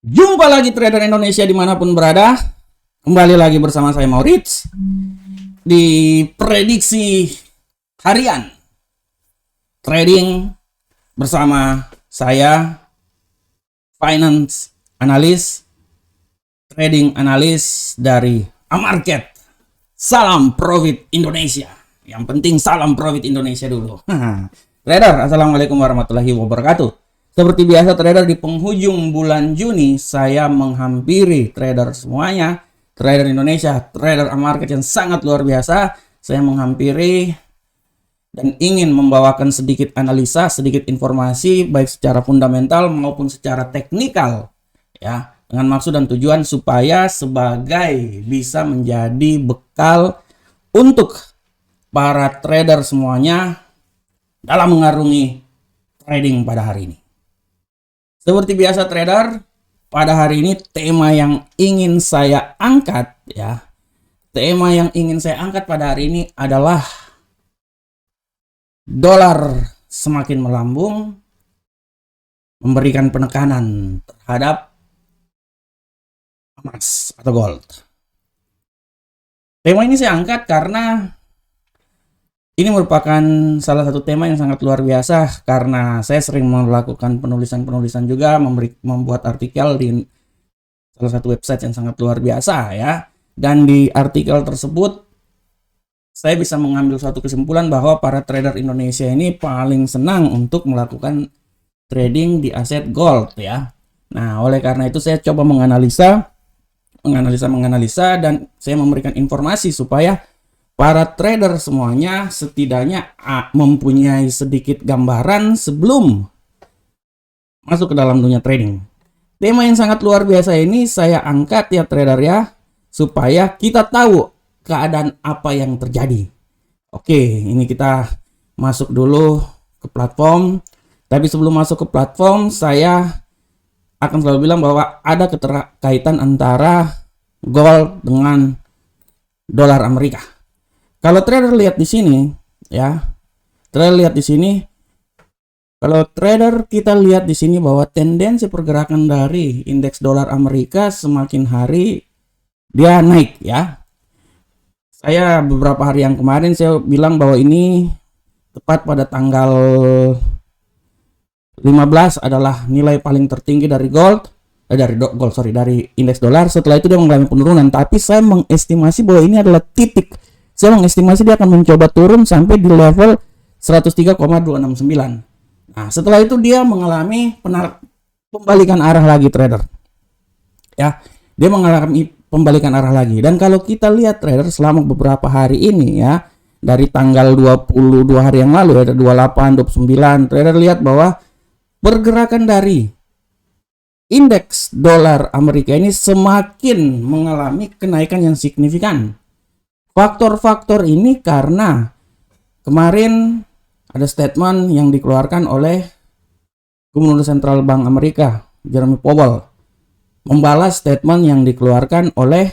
Jumpa lagi trader Indonesia dimanapun berada. Kembali lagi bersama saya Maurits di prediksi harian trading bersama saya, finance analis, trading analis dari Amarket. Salam profit Indonesia. Yang penting salam profit Indonesia dulu. Trader, assalamualaikum warahmatullahi wabarakatuh. Seperti biasa trader, di penghujung bulan Juni saya menghampiri trader semuanya, trader Indonesia, trader Amarket yang sangat luar biasa. Saya menghampiri dan ingin membawakan sedikit analisa, sedikit informasi baik secara fundamental maupun secara teknikal, ya, dengan maksud dan tujuan supaya sebagai bisa menjadi bekal untuk para trader semuanya dalam mengarungi trading pada hari ini. Seperti biasa trader, pada hari ini tema yang ingin saya angkat, ya, tema yang ingin saya angkat pada hari ini adalah dolar semakin melambung, memberikan penekanan terhadap emas atau gold. Tema ini saya angkat karena ini merupakan salah satu tema yang sangat luar biasa karena saya sering melakukan penulisan-penulisan juga, membuat artikel di salah satu website yang sangat luar biasa, ya. Dan di artikel tersebut saya bisa mengambil suatu kesimpulan bahwa para trader Indonesia ini paling senang untuk melakukan trading di aset gold, ya. Nah, oleh karena itu saya coba menganalisa dan saya memberikan informasi supaya para trader semuanya setidaknya mempunyai sedikit gambaran sebelum masuk ke dalam dunia trading. Tema yang sangat luar biasa ini saya angkat, ya trader, ya, supaya kita tahu keadaan apa yang terjadi. Oke, ini kita masuk dulu ke platform. Tapi sebelum masuk ke platform, saya akan selalu bilang bahwa ada keterkaitan antara gold dengan dolar Amerika. Kalau trader lihat di sini, ya, trader lihat di sini. Kalau trader kita lihat di sini bahwa tendensi pergerakan dari indeks dolar Amerika semakin hari dia naik, ya. Saya beberapa hari yang kemarin saya bilang bahwa ini tepat pada tanggal 15 adalah nilai paling tertinggi dari dari indeks dolar. Setelah itu dia mengalami penurunan, tapi saya mengestimasi bahwa ini adalah titik. Saya mengestimasi dia akan mencoba turun sampai di level 103,269. Nah, setelah itu dia mengalami pembalikan arah lagi trader. Ya, dia mengalami pembalikan arah lagi. Dan kalau kita lihat trader selama beberapa hari ini, ya, dari tanggal 22 hari yang lalu, ada 28, 29, trader lihat bahwa pergerakan dari indeks dolar Amerika ini semakin mengalami kenaikan yang signifikan. Faktor-faktor ini karena kemarin ada statement yang dikeluarkan oleh Gubernur Sentral Bank Amerika, Jerome Powell, membalas statement yang dikeluarkan oleh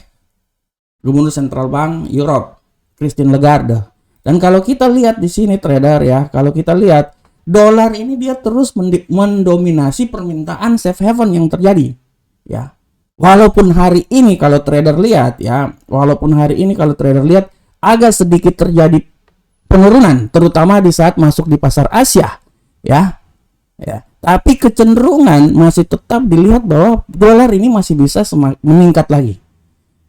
Gubernur Sentral Bank Europe, Christine Lagarde. Dan kalau kita lihat di sini trader, ya, kalau kita lihat dolar ini dia terus mendominasi permintaan safe haven yang terjadi, ya. Walaupun hari ini kalau trader lihat, ya, agak sedikit terjadi penurunan, terutama di saat masuk di pasar Asia, ya. Tapi kecenderungan masih tetap dilihat bahwa dolar ini masih bisa meningkat lagi.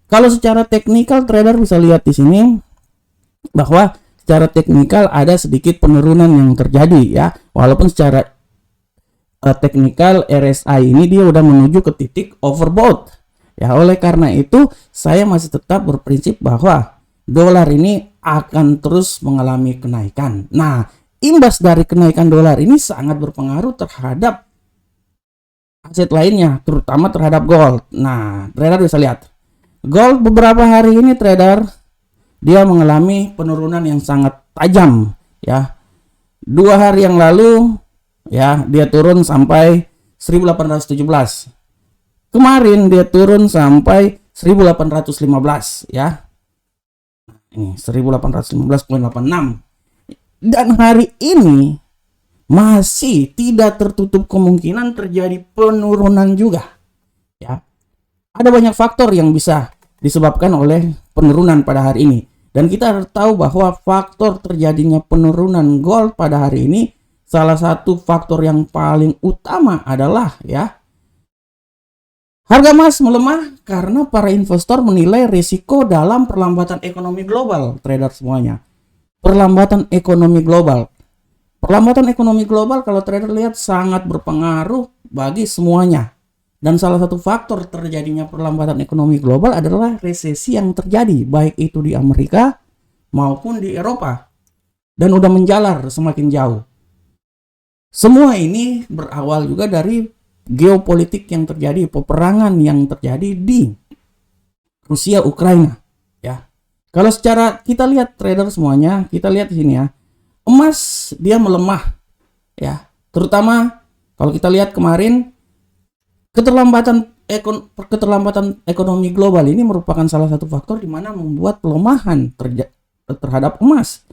Kalau secara teknikal trader bisa lihat di sini bahwa secara teknikal ada sedikit penurunan yang terjadi, ya. Walaupun secara teknikal RSI ini dia udah menuju ke titik overbought, ya. Oleh karena itu saya masih tetap berprinsip bahwa dolar ini akan terus mengalami kenaikan. Nah, imbas dari kenaikan dolar ini sangat berpengaruh terhadap aset lainnya, terutama terhadap gold. Nah, trader bisa lihat gold beberapa hari ini trader dia mengalami penurunan yang sangat tajam, ya. 2 hari yang lalu, ya, dia turun sampai 1817. Kemarin dia turun sampai 1815, ya. Ini 1815,86. Dan hari ini masih tidak tertutup kemungkinan terjadi penurunan juga. Ada banyak faktor yang bisa disebabkan oleh penurunan pada hari ini. Dan kita harus tahu bahwa faktor terjadinya penurunan gold pada hari ini, salah satu faktor yang paling utama adalah harga emas melemah karena para investor menilai risiko dalam perlambatan ekonomi global, trader semuanya. Perlambatan ekonomi global. Perlambatan ekonomi global kalau trader lihat sangat berpengaruh bagi semuanya. Dan salah satu faktor terjadinya perlambatan ekonomi global adalah resesi yang terjadi, baik itu di Amerika maupun di Eropa. Dan udah menjalar semakin jauh. Semua ini berawal juga dari geopolitik yang terjadi, peperangan yang terjadi di Rusia Ukraina. Ya. Kalau secara kita lihat trader semuanya, kita lihat di sini ya. Emas dia melemah. Ya. Terutama kalau kita lihat kemarin keterlambatan ekonomi global ini merupakan salah satu faktor di mana membuat pelemahan terhadap emas,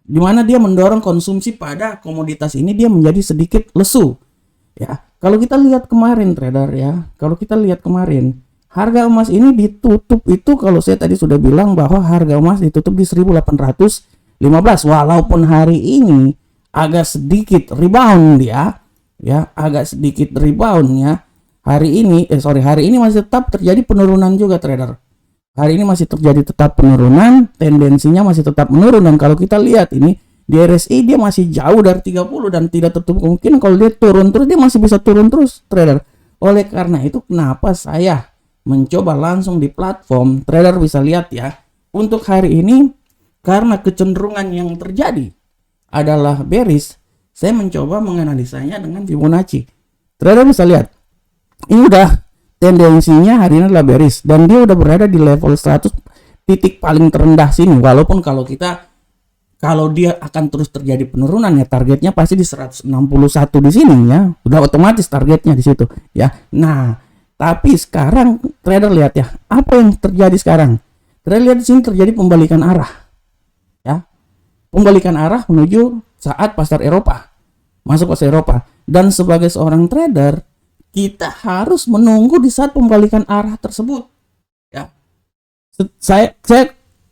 di mana dia mendorong konsumsi pada komoditas ini dia menjadi sedikit lesu. Ya, kalau kita lihat kemarin trader ya, kalau kita lihat kemarin harga emas ini ditutup itu, kalau saya tadi sudah bilang bahwa harga emas ditutup di 1815, walaupun hari ini agak sedikit rebound dia, ya agak sedikit rebound ya. Hari ini masih tetap terjadi penurunan juga trader. Hari ini masih terjadi tetap penurunan, tendensinya masih tetap menurun. Dan kalau kita lihat ini di RSI dia masih jauh dari 30 dan tidak tertutup kemungkinan kalau dia turun terus, dia masih bisa turun terus trader. Oleh karena itu kenapa saya mencoba langsung di platform, trader bisa lihat ya, untuk hari ini karena kecenderungan yang terjadi adalah bearish, saya mencoba menganalisanya dengan Fibonacci. Trader bisa lihat ini udah tendensinya hari ini adalah bearish dan dia udah berada di level 100 titik paling terendah sini. Walaupun kalau dia akan terus terjadi penurunan ya, targetnya pasti di 161 di sini ya. Udah otomatis targetnya di situ ya. Nah, tapi sekarang trader lihat ya, apa yang terjadi sekarang? Trader lihat di sini terjadi pembalikan arah. Ya. Pembalikan arah menuju saat pasar Eropa. Masuk pasar Eropa. Dan sebagai seorang trader kita harus menunggu di saat pembalikan arah tersebut. Ya, saya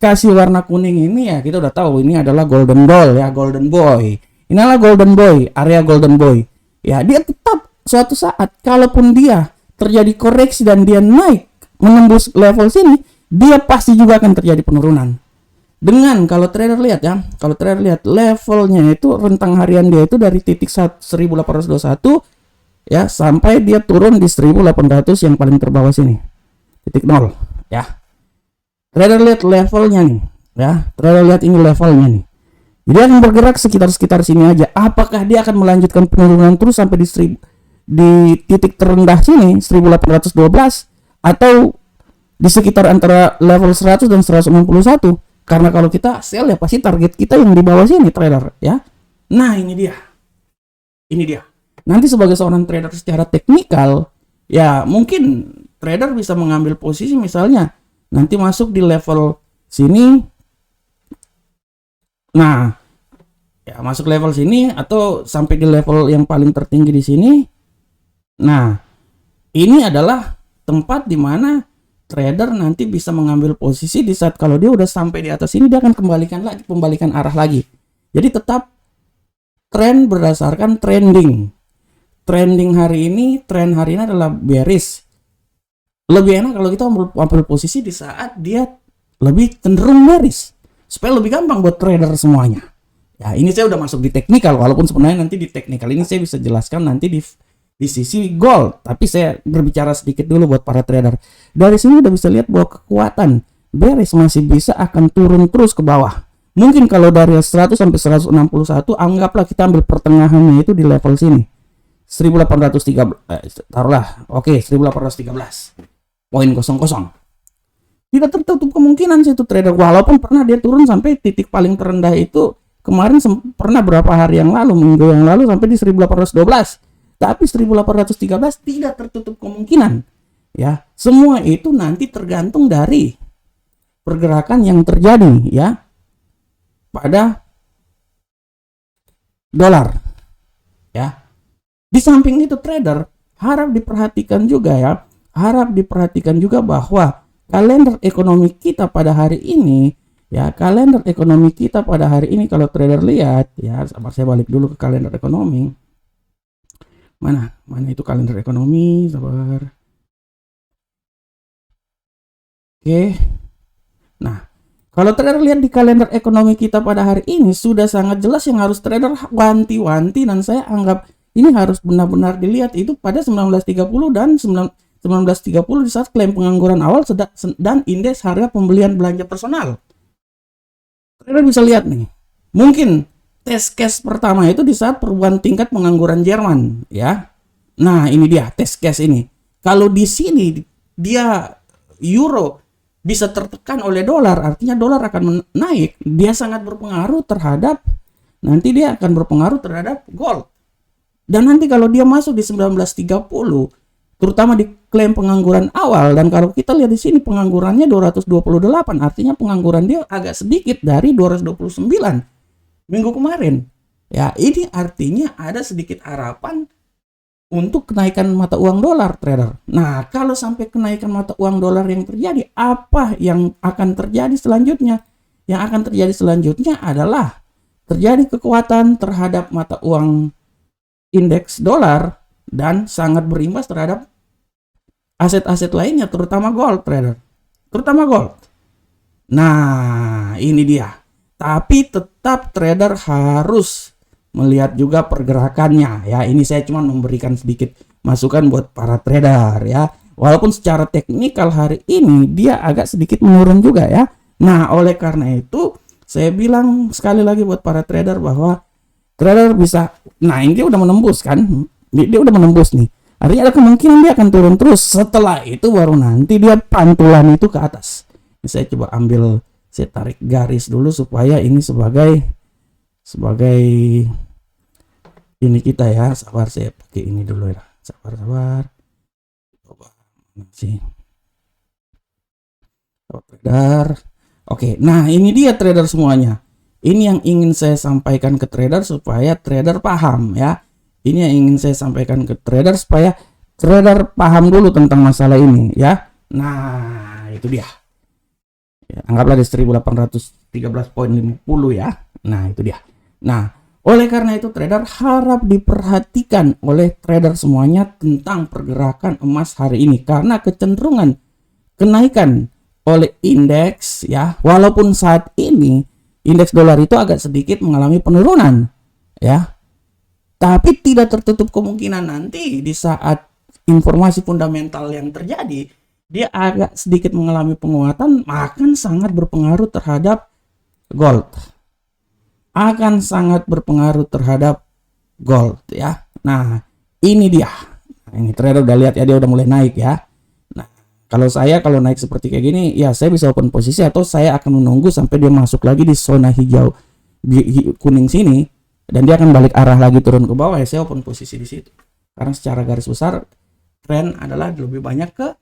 kasih warna kuning ini ya, kita udah tahu ini adalah golden ball ya, golden boy. Ini adalah golden boy, area golden boy. Ya, dia tetap suatu saat, kalaupun dia terjadi koreksi dan dia naik menembus level sini, dia pasti juga akan terjadi penurunan. Dengan kalau trader lihat ya, kalau trader lihat levelnya itu rentang harian dia itu dari titik 1821 ya sampai dia turun di 1800 yang paling terbawah sini, titik 0 ya. Trader lihat levelnya nih ya, trader lihat ini levelnya nih, jadi akan bergerak sekitar sini aja. Apakah dia akan melanjutkan penurunan terus sampai di titik terendah sini 1812 atau di sekitar antara level 100 dan 191? Karena kalau kita sell ya pasti target kita yang di bawah sini trader ya. Nah ini dia nanti sebagai seorang trader secara teknikal ya, mungkin trader bisa mengambil posisi misalnya nanti masuk di level sini, nah ya masuk level sini atau sampai di level yang paling tertinggi di sini. Nah ini adalah tempat dimana trader nanti bisa mengambil posisi di saat kalau dia udah sampai di atas ini, dia akan pembalikan arah lagi. Jadi tetap tren berdasarkan trending hari ini. Tren hari ini adalah bearish. Lebih enak kalau kita ambil posisi di saat dia lebih cenderung bearish, supaya lebih gampang buat trader semuanya. Ya ini saya udah masuk di teknikal, walaupun sebenarnya nanti di teknikal ini saya bisa jelaskan nanti di sisi gold, tapi saya berbicara sedikit dulu buat para trader. Dari sini udah bisa lihat bahwa kekuatan bearish masih bisa akan turun terus ke bawah. Mungkin kalau dari 100 sampai 161 anggaplah kita ambil pertengahannya itu di level sini 1813, taruhlah, oke, 1813.00. Tidak tertutup kemungkinan situ trader, walaupun pernah dia turun sampai titik paling terendah itu kemarin pernah berapa hari yang lalu, minggu yang lalu sampai di 1812. Tapi 1813 tidak tertutup kemungkinan. Ya, semua itu nanti tergantung dari pergerakan yang terjadi ya pada dolar. Ya. Di samping itu trader harap diperhatikan juga ya, harap diperhatikan juga bahwa kalender ekonomi kita pada hari ini, ya, kalender ekonomi kita pada hari ini kalau trader lihat, ya, sabar saya balik dulu ke kalender ekonomi. Mana itu kalender ekonomi, sabar. Oke. Nah, kalau trader lihat di kalender ekonomi kita pada hari ini sudah sangat jelas yang harus trader wanti-wanti, dan saya anggap ini harus benar-benar dilihat itu pada 1930 dan 1930 di saat klaim pengangguran awal dan indeks harga pembelian belanja personal. Trader bisa lihat nih. Mungkin test case pertama itu di saat perubahan tingkat pengangguran Jerman, ya. Nah, ini dia test case ini. Kalau di sini dia euro bisa tertekan oleh dolar, artinya dolar akan naik. Dia sangat berpengaruh terhadap, nanti dia akan berpengaruh terhadap gold. Dan nanti kalau dia masuk di 1930, terutama di klaim pengangguran awal, dan kalau kita lihat di sini penganggurannya 228, artinya pengangguran dia agak sedikit dari 229 minggu kemarin. Ya, ini artinya ada sedikit harapan untuk kenaikan mata uang dolar, trader. Nah, kalau sampai kenaikan mata uang dolar yang terjadi, apa yang akan terjadi selanjutnya? Yang akan terjadi selanjutnya adalah terjadi kekuatan terhadap mata uang indeks dolar dan sangat berimbas terhadap aset-aset lainnya, terutama gold, trader. Terutama gold. Nah, ini dia. Tapi tetap trader harus melihat juga pergerakannya, ya. Ini saya cuma memberikan sedikit masukan buat para trader, ya. Walaupun secara teknikal hari ini dia agak sedikit menurun juga, ya. Nah, oleh karena itu saya bilang sekali lagi buat para trader bahwa trader bisa, nah ini dia udah menembus kan, dia udah menembus nih. Artinya ada kemungkinan dia akan turun terus. Setelah itu baru nanti dia pantulan itu ke atas. Ini saya coba ambil, saya tarik garis dulu supaya ini sebagai ini kita, ya. Sabar, saya pakai ini dulu, ya. Sabar. Coba sih. Trader. Oke, nah ini dia trader semuanya. Ini yang ingin saya sampaikan ke trader supaya trader paham, ya. Ini yang ingin saya sampaikan ke trader supaya trader paham dulu tentang masalah ini, ya. Nah, itu dia. Ya, anggaplah di 1813.50, ya. Nah, itu dia. Nah, oleh karena itu trader harap diperhatikan oleh trader semuanya tentang pergerakan emas hari ini, karena kecenderungan kenaikan oleh indeks, ya, walaupun saat ini indeks dolar itu agak sedikit mengalami penurunan, ya, tapi tidak tertutup kemungkinan nanti di saat informasi fundamental yang terjadi dia agak sedikit mengalami penguatan, akan sangat berpengaruh terhadap gold. Akan sangat berpengaruh terhadap gold, ya. Nah, ini dia. Nah, ini trader udah lihat, ya, dia udah mulai naik, ya. Nah, kalau naik seperti kayak gini, ya saya bisa open posisi atau saya akan menunggu sampai dia masuk lagi di zona hijau kuning sini dan dia akan balik arah lagi turun ke bawah, ya saya open posisi di situ. Karena secara garis besar tren adalah lebih banyak ke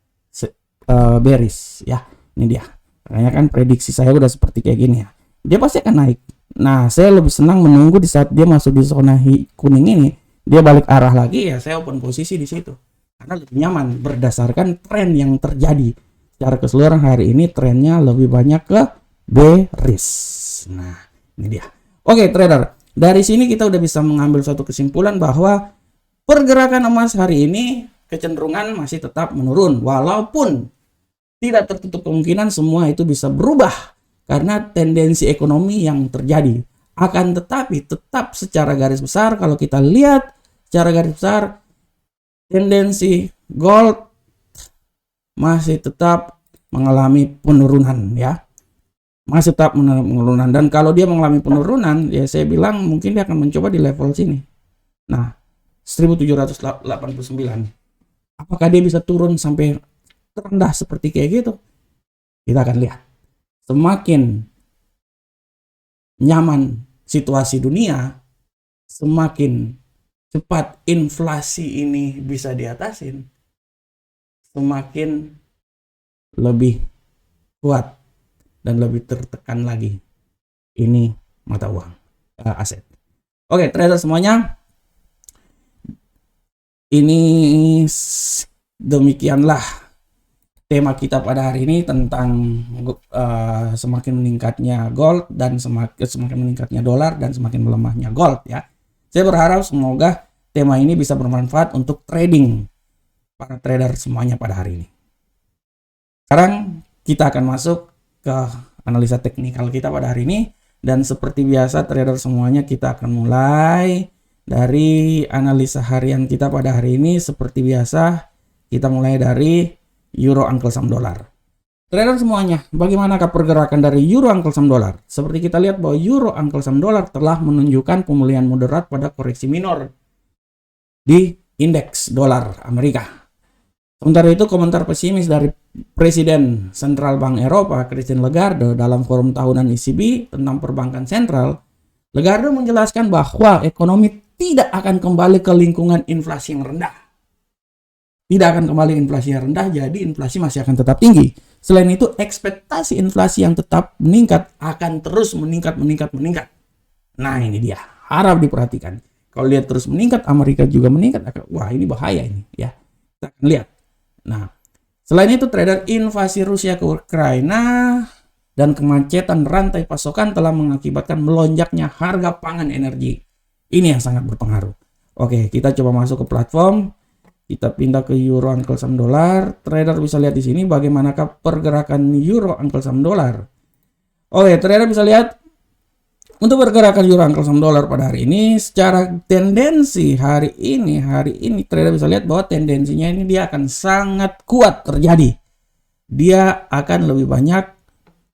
bearish, ya. Ini dia. Makanya kan prediksi saya udah seperti kayak gini, ya. Dia pasti akan naik. Nah, saya lebih senang menunggu di saat dia masuk di zona kuning ini, dia balik arah lagi, ya saya open posisi di situ. Karena lebih nyaman berdasarkan tren yang terjadi. Secara keseluruhan hari ini trennya lebih banyak ke bearish. Nah, ini dia. Oke, trader. Dari sini kita udah bisa mengambil suatu kesimpulan bahwa pergerakan emas hari ini kecenderungan masih tetap menurun, walaupun tidak tertutup kemungkinan semua itu bisa berubah karena tendensi ekonomi yang terjadi. Akan tetapi tetap secara garis besar, kalau kita lihat secara garis besar, tendensi gold masih tetap mengalami penurunan, ya. Masih tetap mengalami penurunan, dan kalau dia mengalami penurunan, ya saya bilang mungkin dia akan mencoba di level sini. Nah, 1789. Apakah dia bisa turun sampai terendah seperti kayak gitu? Kita akan lihat. Semakin nyaman situasi dunia, semakin cepat inflasi ini bisa diatasin, semakin lebih kuat dan lebih tertekan lagi ini mata uang, aset. Oke, trader semuanya, ini demikianlah tema kita pada hari ini tentang semakin meningkatnya gold dan semakin meningkatnya dolar dan semakin melemahnya gold ya. Saya berharap semoga tema ini bisa bermanfaat untuk trading para trader semuanya pada hari ini. Sekarang kita akan masuk ke analisa teknikal kita pada hari ini, dan seperti biasa trader semuanya kita akan mulai dari analisa harian kita pada hari ini. Seperti biasa kita mulai dari euro angkel saham dolar. Trader semuanya, bagaimanakah pergerakan dari euro angkel saham dolar? Seperti kita lihat bahwa euro angkel saham dolar telah menunjukkan pemulihan moderat pada koreksi minor di indeks dolar Amerika. Sementara itu komentar pesimis dari Presiden Sentral Bank Eropa Christine Lagarde dalam forum tahunan ECB tentang perbankan sentral, Lagarde menjelaskan bahwa ekonomi tidak akan kembali ke lingkungan inflasi yang rendah. Tidak akan kembali inflasi yang rendah, jadi inflasi masih akan tetap tinggi. Selain itu, ekspektasi inflasi yang tetap meningkat akan terus meningkat. Nah, ini dia, harap diperhatikan. Kalau lihat terus meningkat, Amerika juga meningkat, wah ini bahaya ini ya. Kita akan lihat. Nah, selain itu trader, invasi Rusia ke Ukraina dan kemacetan rantai pasokan telah mengakibatkan melonjaknya harga pangan energi. Ini yang sangat berpengaruh. Oke, kita coba masuk ke platform. Kita pindah ke euro angkel saham dolar. Trader bisa lihat di sini bagaimanakah pergerakan euro angkel saham dolar. Oke, trader bisa lihat untuk pergerakan euro angkel saham dolar pada hari ini secara tendensi hari ini trader bisa lihat bahwa tendensinya ini dia akan sangat kuat terjadi. Dia akan lebih banyak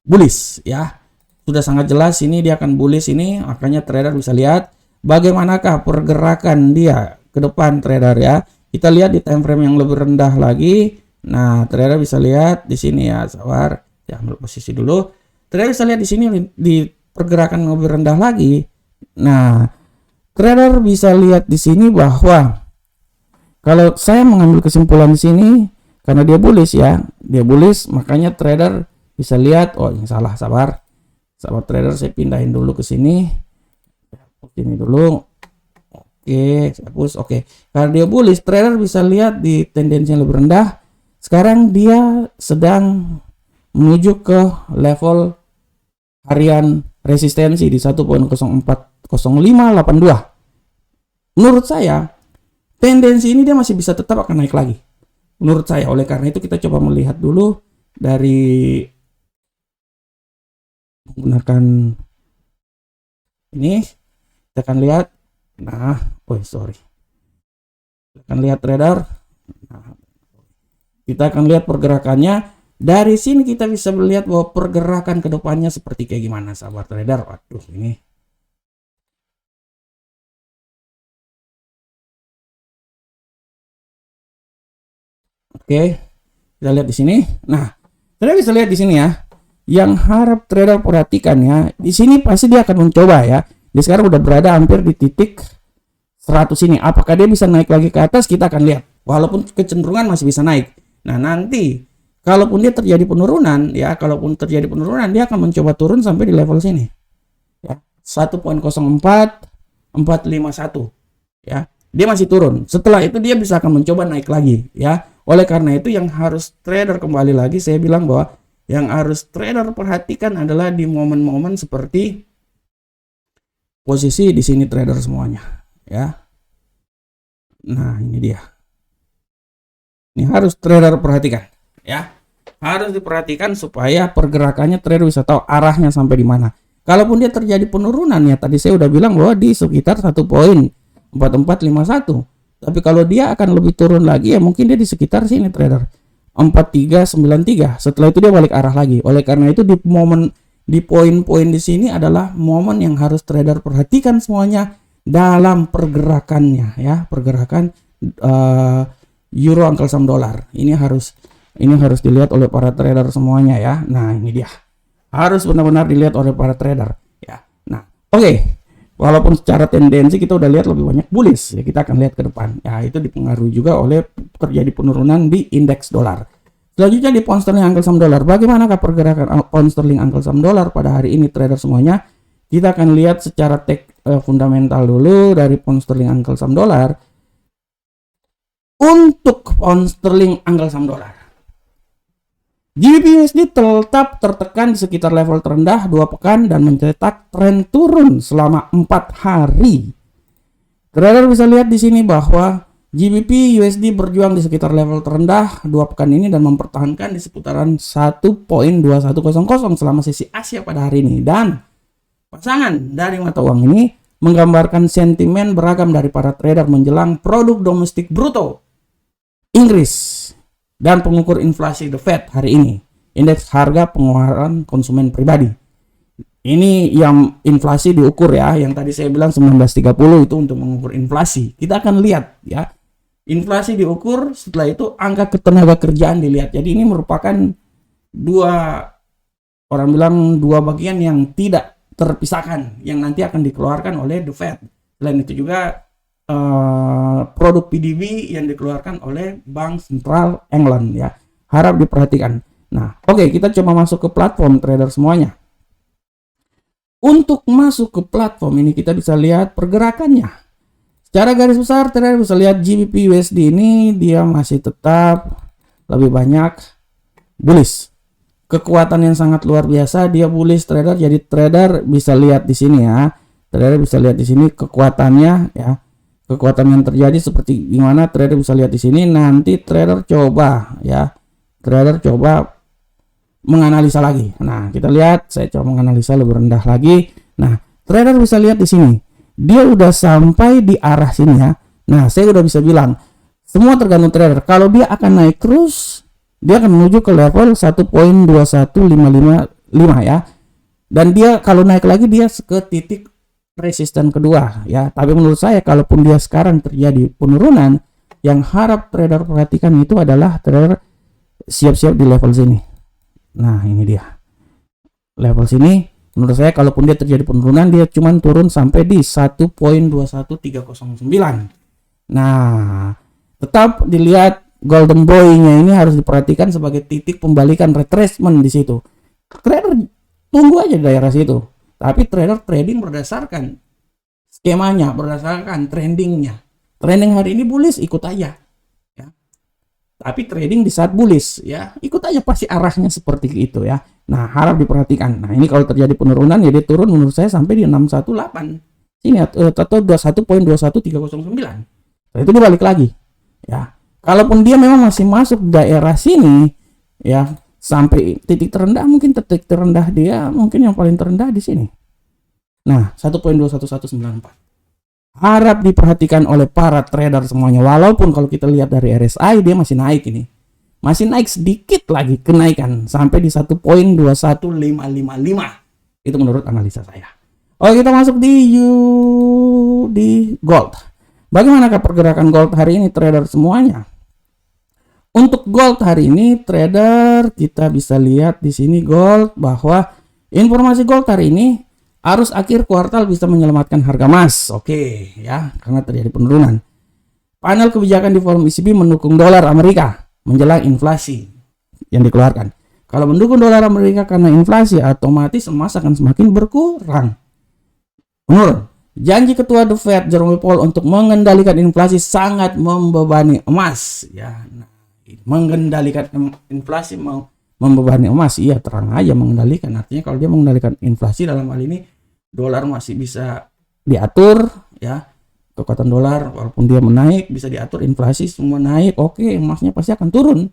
bullish ya. Sudah sangat jelas ini dia akan bullish ini, makanya trader bisa lihat bagaimanakah pergerakan dia ke depan trader ya. Kita lihat di time frame yang lebih rendah lagi. Nah, trader bisa lihat di sini ya, sabar. Ya, ambil posisi dulu. Trader bisa lihat di sini di pergerakan lebih rendah lagi. Nah, trader bisa lihat di sini bahwa kalau saya mengambil kesimpulan di sini karena dia bullish ya, dia bullish, makanya trader bisa lihat, oh ini salah, sabar. Sabar trader, saya pindahin dulu ke sini. Ini dulu. Oke, hapus. Oke. Karena dia bullish, trader bisa lihat di tendensi yang lebih rendah. Sekarang dia sedang menuju ke level harian resistensi di 1.040582. Menurut saya, tendensi ini dia masih bisa tetap akan naik lagi. Menurut saya, oleh karena itu kita coba melihat dulu dari menggunakan ini. Kita akan lihat. Nah, kita akan lihat trader. Nah, kita akan lihat pergerakannya. Dari sini kita bisa melihat bahwa pergerakan kedepannya seperti kayak gimana, sahabat trader. Waduh, ini. Oke, kita lihat di sini. Nah, trader bisa lihat di sini ya. Yang harap trader perhatikan ya. Di sini pasti dia akan mencoba ya. Dia sekarang udah berada hampir di titik 100 ini. Apakah dia bisa naik lagi ke atas? Kita akan lihat. Walaupun kecenderungan masih bisa naik. Nah, nanti kalaupun dia terjadi penurunan ya, dia akan mencoba turun sampai di level sini. Ya, 1.04.451 ya. Dia masih turun. Setelah itu dia bisa akan mencoba naik lagi ya. Oleh karena itu yang harus trader kembali lagi saya bilang bahwa yang harus trader perhatikan adalah di momen-momen seperti posisi di sini trader semuanya ya. Nah, ini dia. Ini harus trader perhatikan ya. Harus diperhatikan supaya pergerakannya trader bisa tahu arahnya sampai di mana. Kalaupun dia terjadi penurunan ya, tadi saya udah bilang bahwa di sekitar 1.4451. Tapi kalau dia akan lebih turun lagi ya mungkin dia di sekitar sini trader 4393. Setelah itu dia balik arah lagi. Oleh karena itu di poin-poin di sini adalah momen yang harus trader perhatikan semuanya dalam pergerakannya ya, pergerakan euro angkel saham dolar. Ini harus dilihat oleh para trader semuanya ya. Nah, ini dia. Harus benar-benar dilihat oleh para trader ya. Nah, oke. Walaupun secara tendensi kita udah lihat lebih banyak bullish ya, kita akan lihat ke depan. Ya, itu dipengaruhi juga oleh terjadi penurunan di indeks dolar. Selanjutnya di pound sterling angkel saham dolar. Bagaimanakah pergerakan pound sterling angkel saham dolar pada hari ini trader semuanya? Kita akan lihat secara fundamental dulu dari pound sterling angkel saham dolar. Untuk pound sterling angkel saham dolar. GBP USD tetap tertekan di sekitar level terendah 2 pekan dan mencetak tren turun selama 4 hari. Trader bisa lihat di sini bahwa GBP USD berjuang di sekitar level terendah 2 pekan ini dan mempertahankan di seputaran 1.2100 selama sesi Asia pada hari ini. Dan pasangan dari mata uang ini menggambarkan sentimen beragam dari para trader menjelang produk domestik bruto Inggris dan pengukur inflasi The Fed hari ini, indeks harga pengeluaran konsumen pribadi. Ini yang inflasi diukur ya, yang tadi saya bilang 1930 itu untuk mengukur inflasi. Kita akan lihat ya, inflasi diukur, setelah itu angka ketenaga kerjaan dilihat. Jadi ini merupakan orang bilang dua bagian yang tidak terpisahkan, yang nanti akan dikeluarkan oleh The Fed. Selain itu juga produk PDB yang dikeluarkan oleh Bank Sentral England ya, harap diperhatikan. Nah, oke, kita coba masuk ke platform trader semuanya. Untuk masuk ke platform ini kita bisa lihat pergerakannya. Secara garis besar trader bisa lihat GBP USD ini dia masih tetap lebih banyak bullish. Kekuatan yang sangat luar biasa, dia bullish trader. Jadi trader bisa lihat di sini ya. Trader bisa lihat di sini kekuatannya ya. Kekuatan yang terjadi seperti gimana trader bisa lihat di sini. Nanti trader coba ya. Trader coba menganalisa lagi. Nah, kita lihat, saya coba menganalisa lebih rendah lagi. Nah, trader bisa lihat di sini. Dia udah sampai di arah sini ya. Nah, saya udah bisa bilang semua tergantung trader. Kalau dia akan naik terus, dia akan menuju ke level 1.21555 ya. Dan dia kalau naik lagi dia ke titik resisten kedua ya. Tapi menurut saya kalaupun dia sekarang terjadi penurunan, yang harap trader perhatikan itu adalah trader siap-siap di level sini. Nah, ini dia. Level sini menurut saya kalaupun dia terjadi penurunan, dia cuman turun sampai di 1.21309. Nah, tetap dilihat golden boy-nya ini harus diperhatikan sebagai titik pembalikan retracement di situ. Trader tunggu aja di daerah situ. Tapi trader trading berdasarkan skemanya, berdasarkan trendingnya. Trending hari ini bullish, ikut aja. Ya. Tapi trading di saat bullish, ya ikut aja pasti arahnya seperti itu ya. Nah, harap diperhatikan. Nah, ini kalau terjadi penurunan, ya dia turun menurut saya sampai di 618. Ini atau 21.21309. Nah, itu dibalik lagi. Ya. Kalaupun dia memang masih masuk daerah sini, ya sampai titik terendah, mungkin titik terendah dia mungkin yang paling terendah di sini. Nah, 1.21194. Harap diperhatikan oleh para trader semuanya. Walaupun kalau kita lihat dari RSI dia masih naik ini. Masih naik sedikit lagi kenaikan sampai di 1.21555. Itu menurut analisa saya. Oke, kita masuk di gold. Bagaimanakah pergerakan gold hari ini trader semuanya? Untuk gold hari ini trader kita bisa lihat di sini gold bahwa informasi gold hari ini arus akhir kuartal bisa menyelamatkan harga emas. Oke, ya, karena terjadi penurunan. Panel kebijakan di forum ECB mendukung dolar Amerika menjelang inflasi yang dikeluarkan. Kalau mendukung dolar Amerika karena inflasi, otomatis emas akan semakin berkurang. Menurut janji Ketua The Fed Jerome Powell untuk mengendalikan inflasi sangat membebani emas. Ya, nah, mengendalikan inflasi membebani emas, iya terang aja mengendalikan. Artinya kalau dia mengendalikan inflasi dalam hal ini dolar masih bisa diatur ya, kekuatan dolar walaupun dia menaik bisa diatur, inflasi semua naik, oke, emasnya pasti akan turun.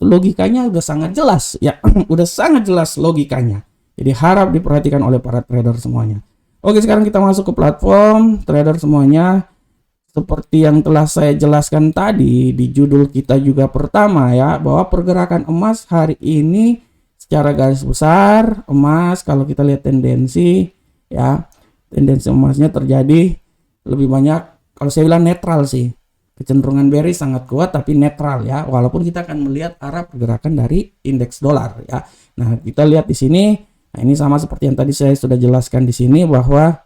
Logikanya udah sangat jelas ya. Udah sangat jelas logikanya. Jadi harap diperhatikan oleh para trader semuanya. Oke, sekarang kita masuk ke platform trader semuanya. Seperti yang telah saya jelaskan tadi di judul kita juga pertama ya, bahwa pergerakan emas hari ini secara garis besar, emas kalau kita lihat tendensi ya, tendensi emasnya terjadi lebih banyak, kalau saya bilang netral sih. Kecenderungan bearish sangat kuat tapi netral ya, walaupun kita akan melihat arah pergerakan dari indeks dolar ya. Nah, kita lihat di sini, nah ini sama seperti yang tadi saya sudah jelaskan di sini bahwa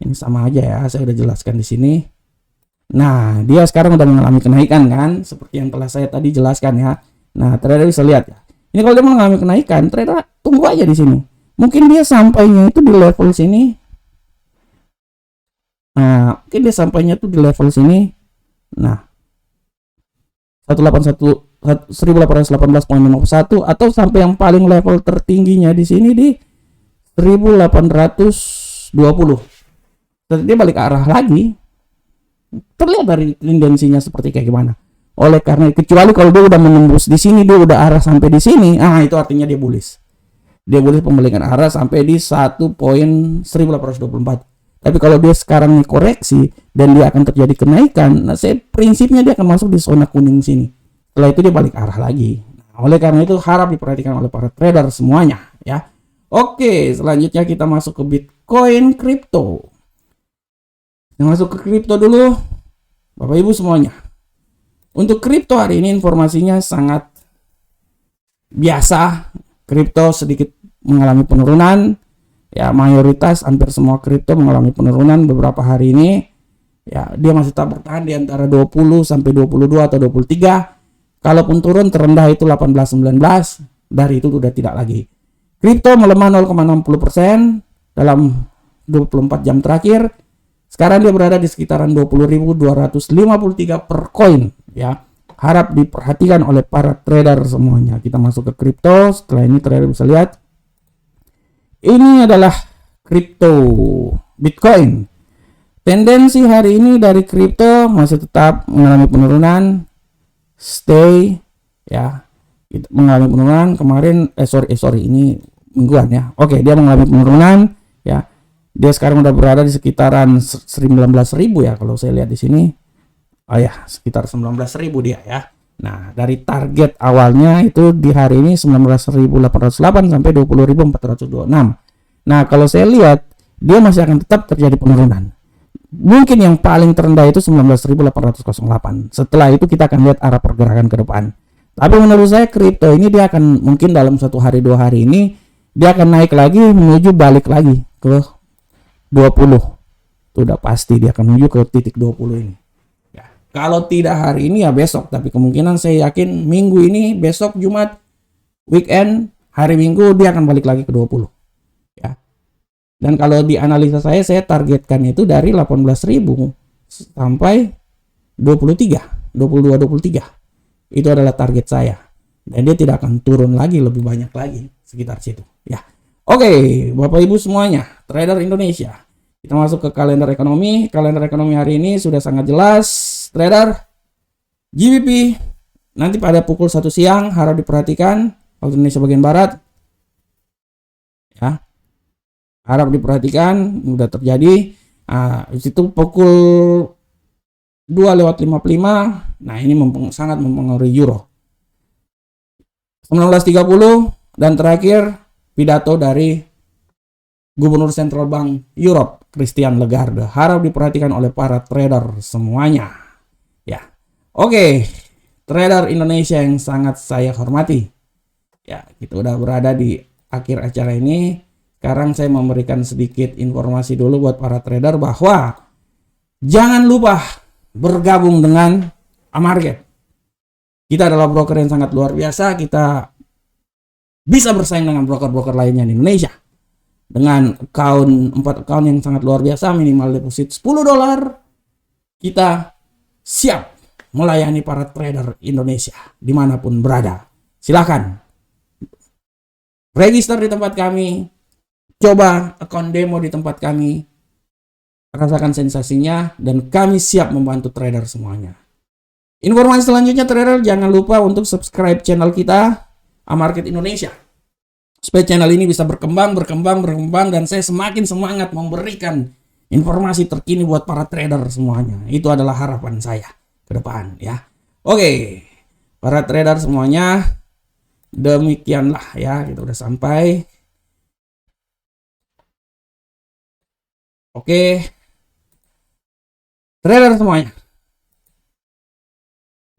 ini sama aja ya, saya sudah jelaskan di sini. Nah, dia sekarang udah mengalami kenaikan kan, seperti yang telah saya tadi jelaskan ya. Nah, trader bisa lihat ya. Ini kalau dia mengalami kenaikan, trader tunggu aja di sini. Mungkin dia sampainya itu di level sini. Nah, mungkin dia sampainya itu di level sini. Nah, 181 1818,51 atau sampai yang paling level tertingginya di sini di 1820. Jadi dia balik arah lagi. Terlihat dari tendensinya seperti kayak gimana. Oleh karena kecuali kalau dia udah menembus di sini, dia udah arah sampai di sini, itu artinya dia bullish. Dia bullish pembalikan arah sampai di 1.1824. Tapi kalau dia sekarang nih koreksi dan dia akan terjadi kenaikan, prinsipnya dia akan masuk di zona kuning sini. Setelah itu dia balik arah lagi. Oleh karena itu harap diperhatikan oleh para trader semuanya ya. Oke, selanjutnya kita masuk ke Bitcoin kripto. Kita masuk ke kripto dulu, Bapak Ibu semuanya. Untuk kripto hari ini informasinya sangat biasa. Kripto sedikit mengalami penurunan. Ya, mayoritas hampir semua kripto mengalami penurunan beberapa hari ini. Ya, dia masih tetap bertahan di antara 20 sampai 22 atau 23. Kalaupun turun terendah itu 18-19, dari itu sudah tidak lagi. Kripto melemah 0,60% dalam 24 jam terakhir. Sekarang dia berada di sekitaran 20.253 per koin ya. Harap diperhatikan oleh para trader semuanya. Kita masuk ke kripto. Setelah ini trader bisa lihat. Ini adalah kripto Bitcoin. Tendensi hari ini dari kripto masih tetap mengalami penurunan. Stay ya. Mengalami penurunan kemarin ini mingguan ya. Oke, dia mengalami penurunan ya. Dia sekarang udah berada di sekitaran 19.000 ya kalau saya lihat di sini. Sekitar 19.000 dia ya. Nah, dari target awalnya itu di hari ini 19.808 sampai 20.426. Nah, kalau saya lihat dia masih akan tetap terjadi penurunan. Mungkin yang paling terendah itu 19.808. Setelah itu kita akan lihat arah pergerakan ke depan. Tapi menurut saya kripto ini dia akan mungkin dalam 1 hari 2 hari ini dia akan naik lagi menuju balik lagi ke 20. Itu udah pasti dia akan menuju ke titik 20 ini. Ya, kalau tidak hari ini ya besok, tapi kemungkinan saya yakin minggu ini, besok Jumat, weekend, hari Minggu dia akan balik lagi ke 20. Ya. Dan kalau di analisa saya targetkan itu dari 18.000 sampai 23, 23. Itu adalah target saya. Dan dia tidak akan turun lagi lebih banyak lagi sekitar situ, ya. Oke, Bapak Ibu semuanya, trader Indonesia. Kita masuk ke kalender ekonomi. Kalender ekonomi hari ini sudah sangat jelas, trader. GBP nanti pada pukul 1 siang harap diperhatikan waktu Indonesia bagian barat. Ya. Harap diperhatikan, mudah terjadi. Di situ pukul 2:55. Nah, ini sangat mempengaruhi euro. 19.30 dan terakhir pidato dari Gubernur Central Bank Europe, Christine Lagarde. Harap diperhatikan oleh para trader semuanya. Ya. Oke, trader Indonesia yang sangat saya hormati. Ya, kita udah berada di akhir acara ini. Sekarang saya memberikan sedikit informasi dulu buat para trader bahwa jangan lupa bergabung dengan Amarket. Kita adalah broker yang sangat luar biasa. Kita bisa bersaing dengan broker-broker lainnya di Indonesia. Dengan 4 account yang sangat luar biasa, minimal deposit $10, kita siap melayani para trader Indonesia dimanapun berada. Silakan register di tempat kami, coba account demo di tempat kami, rasakan sensasinya, dan kami siap membantu trader semuanya. Informasi selanjutnya trader, jangan lupa untuk subscribe channel kita Amarket Indonesia, supaya channel ini bisa berkembang, dan saya semakin semangat memberikan informasi terkini buat para trader semuanya. Itu adalah harapan saya ke depan ya. Oke, para trader semuanya, demikianlah ya, kita udah sampai. Oke, trader semuanya,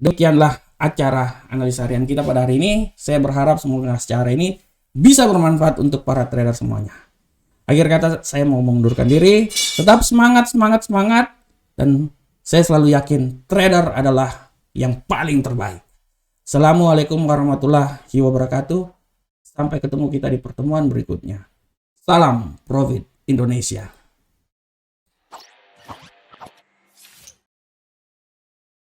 demikianlah acara analisa harian kita pada hari ini. Saya berharap semoga acara ini bisa bermanfaat untuk para trader semuanya. Akhir kata saya mau mengundurkan diri. Tetap semangat, dan saya selalu yakin trader adalah yang paling terbaik. Assalamualaikum warahmatullahi wabarakatuh. Sampai ketemu kita di pertemuan berikutnya. Salam Profit Indonesia.